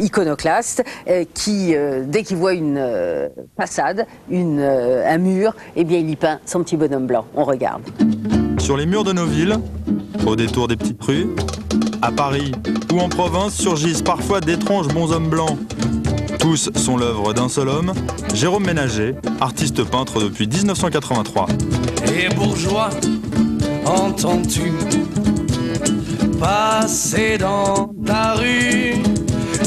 iconoclaste qui, dès qu'il voit une façade, un mur, eh bien il y peint son petit bonhomme blanc. On regarde. Sur les murs de nos villes, au détour des petites rues, à Paris ou en province surgissent parfois d'étranges bonshommes blancs. Tous sont l'œuvre d'un seul homme, Jérôme Ménager, artiste peintre depuis 1983. Et bourgeois, entends-tu passer dans ta rue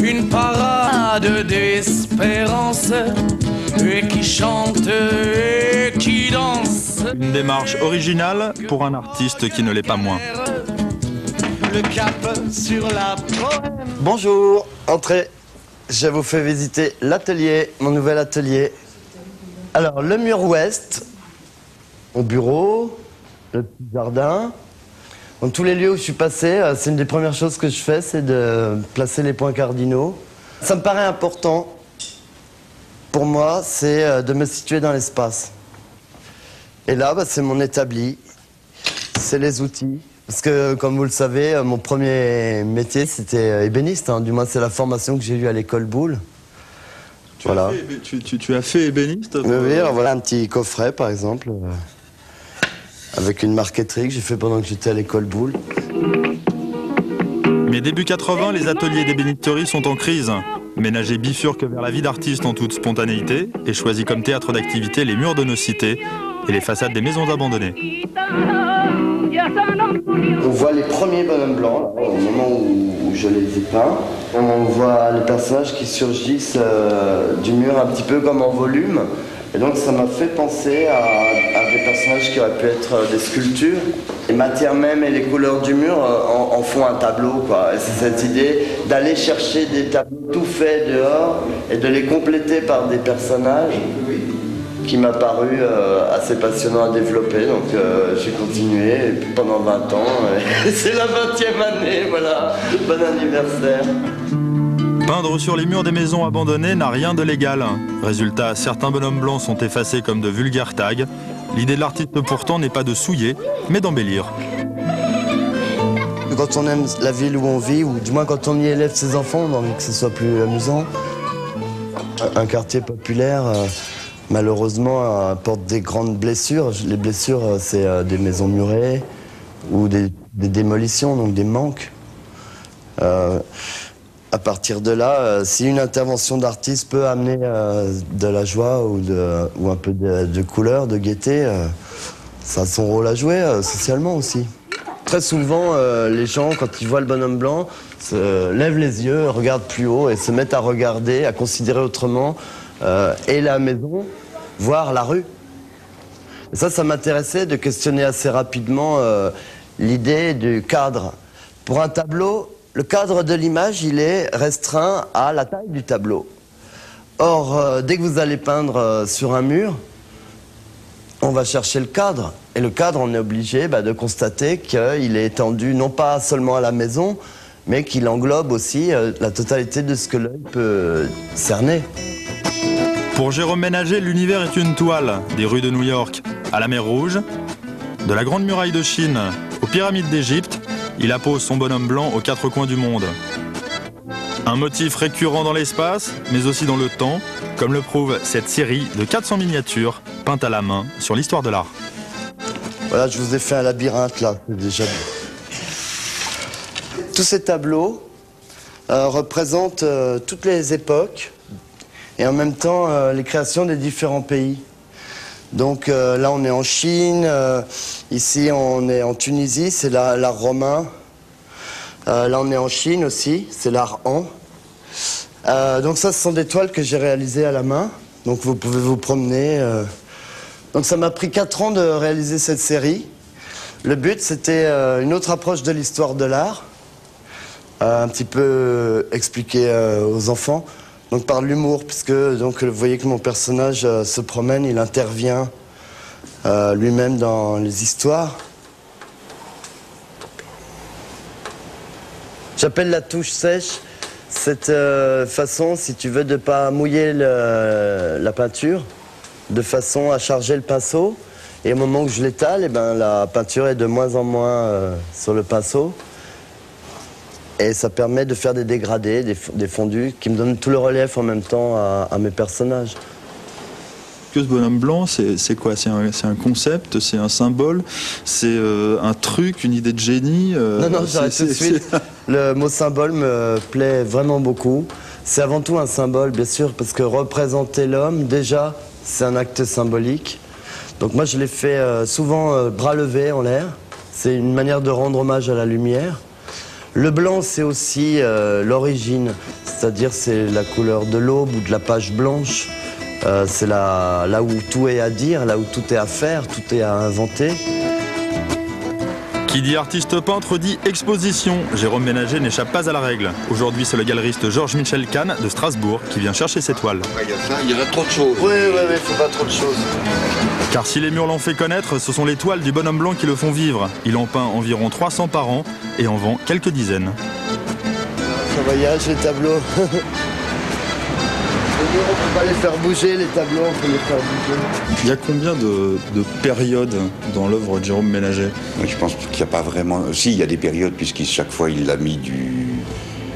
une parade d'espérance et qui chante et qui danse. Une démarche originale pour un artiste qui ne l'est pas moins. Le cap sur la poème. Bonjour, entrez. Je vous fais visiter l'atelier, mon nouvel atelier. Alors, le mur ouest, mon bureau, le petit jardin. Dans tous les lieux où je suis passé, c'est une des premières choses que je fais, c'est de placer les points cardinaux. Ça me paraît important, pour moi, c'est de me situer dans l'espace. Et là, c'est mon établi, c'est les outils. Parce que, comme vous le savez, mon premier métier, c'était ébéniste. Du moins, c'est la formation que j'ai eue à l'école Boulle. Tu as fait ébéniste? Oui, alors voilà un petit coffret, par exemple, avec une marqueterie que j'ai fait pendant que j'étais à l'école Boulle. Mais début 80, les ateliers d'ébénisterie sont en crise. Ménager bifurque vers la vie d'artiste en toute spontanéité et choisit comme théâtre d'activité les murs de nos cités et les façades des maisons abandonnées. On voit les premiers bonhommes blancs, là, au moment où je les ai peints. On voit les personnages qui surgissent du mur un petit peu comme en volume. Et donc ça m'a fait penser à des personnages qui auraient pu être des sculptures. Les matières mêmes et les couleurs du mur en font un tableau, quoi. Et c'est cette idée d'aller chercher des tableaux tout faits dehors et de les compléter par des personnages qui m'a paru assez passionnant à développer. Donc j'ai continué et puis pendant 20 ans. C'est la 20e année, voilà. Bon anniversaire. Peindre sur les murs des maisons abandonnées n'a rien de légal. Résultat, certains bonhommes blancs sont effacés comme de vulgaires tags. L'idée de l'artiste pourtant n'est pas de souiller, mais d'embellir. Quand on aime la ville où on vit, ou du moins quand on y élève ses enfants, on a envie que ce soit plus amusant. Un quartier populaire, malheureusement, apporte des grandes blessures. Les blessures, c'est des maisons murées ou des démolitions, donc des manques. À partir de là, si une intervention d'artiste peut amener de la joie ou un peu de couleur, de gaieté, ça a son rôle à jouer socialement aussi. Très souvent, les gens, quand ils voient le bonhomme blanc, lèvent les yeux, regardent plus haut et se mettent à regarder, à considérer autrement et la maison, voire la rue. Et ça m'intéressait de questionner assez rapidement l'idée du cadre. Pour un tableau, le cadre de l'image, il est restreint à la taille du tableau. Or, dès que vous allez peindre sur un mur, on va chercher le cadre. Et le cadre, on est obligé de constater qu'il est étendu non pas seulement à la maison, mais qu'il englobe aussi la totalité de ce que l'œil peut cerner. Pour Jérôme Ménager, l'univers est une toile, des rues de New York à la mer Rouge, de la Grande Muraille de Chine aux pyramides d'Égypte. Il appose son bonhomme blanc aux quatre coins du monde. Un motif récurrent dans l'espace, mais aussi dans le temps, comme le prouve cette série de 400 miniatures peintes à la main sur l'histoire de l'art. Voilà, je vous ai fait un labyrinthe là, c'est déjà bien. Tous ces tableaux représentent toutes les époques et en même temps les créations des différents pays. Donc là, on est en Chine, ici, on est en Tunisie, c'est l'art romain. Là, on est en Chine aussi, c'est l'art Han. Donc ça, ce sont des toiles que j'ai réalisées à la main. Donc vous pouvez vous promener. Donc ça m'a pris 4 ans de réaliser cette série. Le but, c'était une autre approche de l'histoire de l'art. Un petit peu expliquer aux enfants. Donc par l'humour, puisque donc, vous voyez que mon personnage se promène, il intervient lui-même dans les histoires. J'appelle la touche sèche cette façon, si tu veux, de ne pas mouiller la peinture, de façon à charger le pinceau. Et au moment où je l'étale, la peinture est de moins en moins sur le pinceau. Et ça permet de faire des dégradés, des fondus, qui me donnent tout le relief en même temps à mes personnages. Que ce bonhomme blanc, c'est quoi? C'est un concept, c'est un symbole, c'est un truc, une idée de génie Non, j'arrête tout de suite. Le mot symbole me plaît vraiment beaucoup. C'est avant tout un symbole, bien sûr, parce que représenter l'homme, déjà, c'est un acte symbolique. Donc moi, je l'ai fait souvent bras levés en l'air. C'est une manière de rendre hommage à la lumière. Le blanc, c'est aussi l'origine, c'est-à-dire c'est la couleur de l'aube ou de la page blanche. C'est là où tout est à dire, là où tout est à faire, tout est à inventer. Qui dit artiste peintre dit exposition. Jérôme Ménager n'échappe pas à la règle. Aujourd'hui, c'est le galeriste Georges-Michel Kahn de Strasbourg qui vient chercher ses toiles. Il y a ça, il y en a trop de choses. Oui, il faut pas trop de choses. Car si les murs l'ont fait connaître, ce sont les toiles du bonhomme blanc qui le font vivre. Il en peint environ 300 par an et en vend quelques dizaines. Ça voyage les tableaux. On ne peut pas les faire bouger, les tableaux, on peut les faire bouger. Il y a combien de périodes dans l'œuvre de Jérôme Ménager? Je pense qu'il n'y a pas vraiment... Si, il y a des périodes, puisqu'il chaque fois, il l'a mis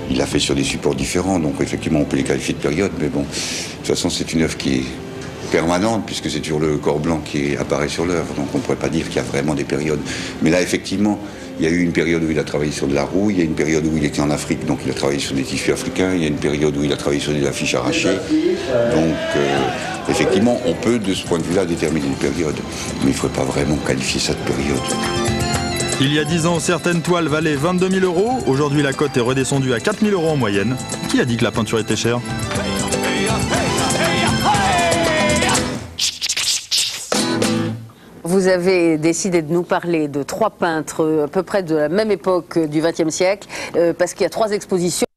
il l'a fait sur des supports différents, donc effectivement, on peut les qualifier de périodes, mais bon, de toute façon, c'est une œuvre qui est permanente, puisque c'est toujours le corps blanc qui apparaît sur l'œuvre, donc on ne pourrait pas dire qu'il y a vraiment des périodes. Mais là, effectivement, il y a eu une période où il a travaillé sur de la roue, il y a une période où il était en Afrique, donc il a travaillé sur des tissus africains, il y a une période où il a travaillé sur des affiches arrachées. Donc, effectivement, on peut, de ce point de vue-là, déterminer une période. Mais il ne faudrait pas vraiment qualifier ça de période. Il y a 10 ans, certaines toiles valaient 22 000 €. Aujourd'hui, la cote est redescendue à 4 000 € en moyenne. Qui a dit que la peinture était chère? Vous avez décidé de nous parler de 3 peintres à peu près de la même époque du XXe siècle, parce qu'il y a 3 expositions.